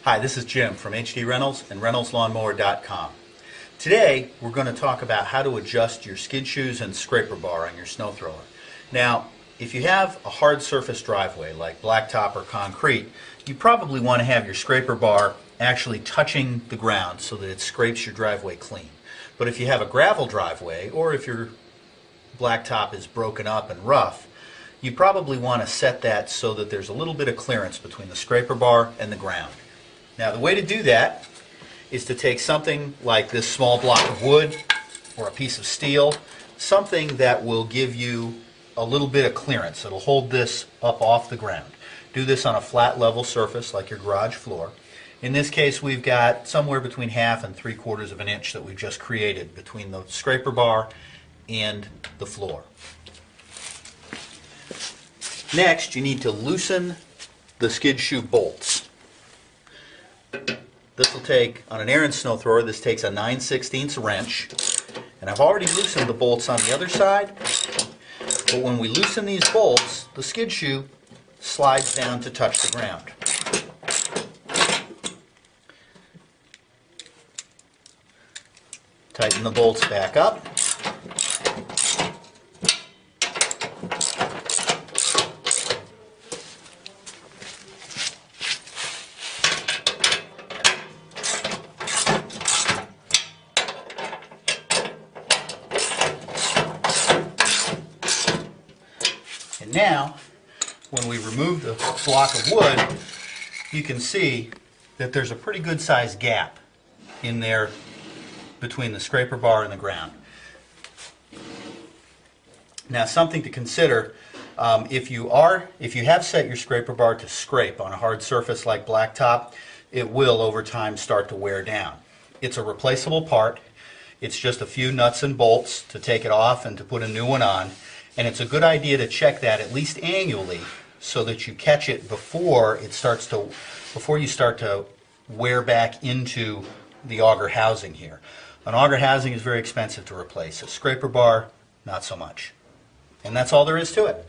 Hi, this is Jim from HD Rentals and RentalsLawnmower.com. Today we're going to talk about how to adjust your skid shoes and scraper bar on your snow thrower. Now, if you have a hard surface driveway like blacktop or concrete, you probably want to have your scraper bar actually touching the ground so that it scrapes your driveway clean. But if you have a gravel driveway, or if your blacktop is broken up and rough, you probably want to set that so that there's a little bit of clearance between the scraper bar and the ground. Now, the way to do that is to take something like this small block of wood or a piece of steel, something that will give you a little bit of clearance. It'll hold this up off the ground. Do this on a flat level surface like your garage floor. In this case, we've got somewhere between 1/2 and 3/4 of an inch that we've just created between the scraper bar and the floor. Next, you need to loosen the skid shoe bolts. This will take, on an Aaron snow thrower, this takes a 9/16 wrench. And I've already loosened the bolts on the other side. But when we loosen these bolts, the skid shoe slides down to touch the ground. Tighten the bolts back up. And now, when we remove the block of wood, you can see that there's a pretty good sized gap in there between the scraper bar and the ground. Now, something to consider, if you have set your scraper bar to scrape on a hard surface like blacktop, it will over time start to wear down. It's a replaceable part. It's just a few nuts and bolts to take it off and to put a new one on. And it's a good idea to check that at least annually so that you catch it before you start to wear back into the auger housing here. An auger housing is very expensive to replace. A scraper bar, not so much. And that's all there is to it.